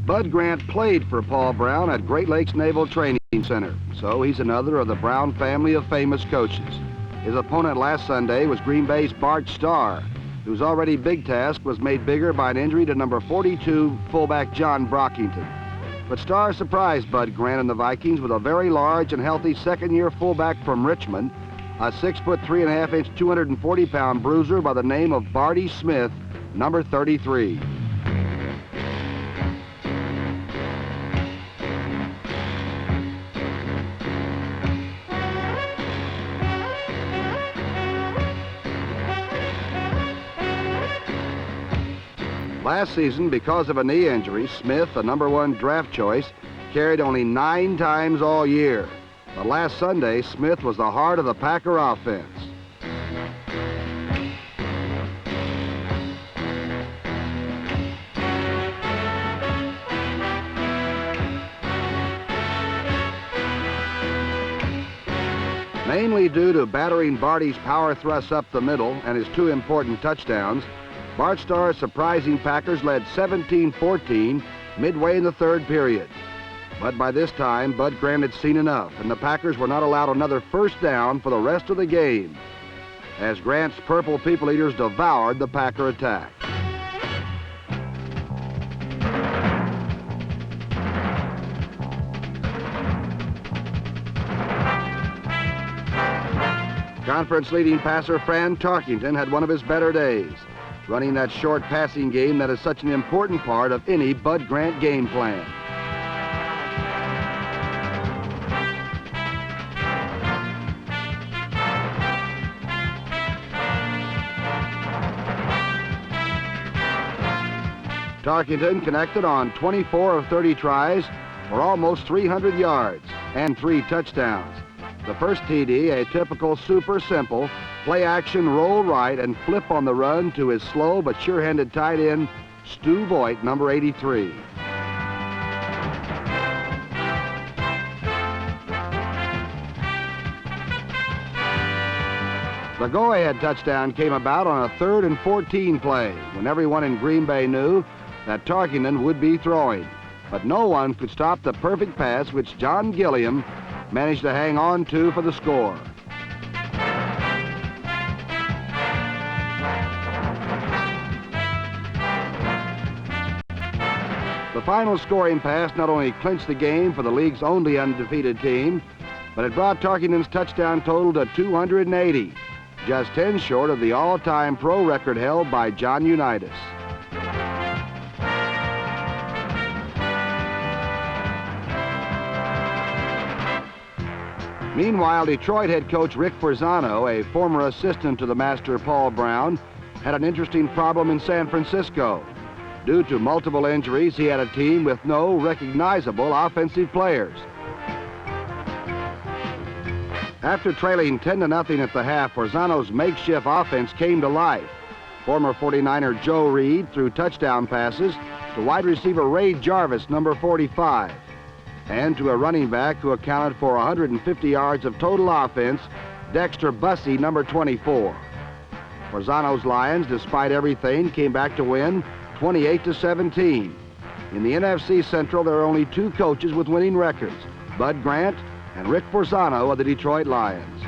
Bud Grant played for Paul Brown at Great Lakes Naval Training Center, so he's another of the Brown family of famous coaches. His opponent last Sunday was Green Bay's Bart Starr, whose already big task was made bigger by an injury to number 42 fullback John Brockington. But Starr surprised Bud Grant and the Vikings with a very large and healthy second-year fullback from Richmond, a 6'3" 3.5" 240-pound bruiser by the name of Barty Smith, number 33. Last season, because of a knee injury, Smith, the #1 draft choice, carried only 9 times all year. But last Sunday, Smith was the heart of the Packer offense. Mainly due to battering Barty's power thrusts up the middle and his 2 important touchdowns, Bart Starr's surprising Packers led 17-14 midway in the 3rd period. But by this time, Bud Grant had seen enough, and the Packers were not allowed another first down for the rest of the game, as Grant's Purple People Eaters devoured the Packer attack. Conference leading passer Fran Tarkington had one of his better days, running that short passing game that is such an important part of any Bud Grant game plan. Tarkington connected on 24 of 30 tries for almost 300 yards and 3 touchdowns. The first TD, a typical super simple play action roll right and flip on the run to his slow but sure-handed tight end, Stu Voigt, number 83. The go-ahead touchdown came about on a 3rd and 14 play when everyone in Green Bay knew that Tarkington would be throwing. But no one could stop the perfect pass which John Gilliam managed to hang on to for the score. The final scoring pass not only clinched the game for the league's only undefeated team, but it brought Tarkington's touchdown total to 280, just 10 short of the all-time pro record held by John Unitas. Meanwhile, Detroit head coach Rick Forzano, a former assistant to the master Paul Brown, had an interesting problem in San Francisco. Due to multiple injuries, he had a team with no recognizable offensive players. After trailing 10-0 at the half, Forzano's makeshift offense came to life. Former 49er Joe Reed threw touchdown passes to wide receiver Ray Jarvis, number 45, and to a running back who accounted for 150 yards of total offense, Dexter Bussey, number 24. Forzano's Lions, despite everything, came back to win 28-17. In the NFC Central, there are only 2 coaches with winning records, Bud Grant and Rick Forzano of the Detroit Lions.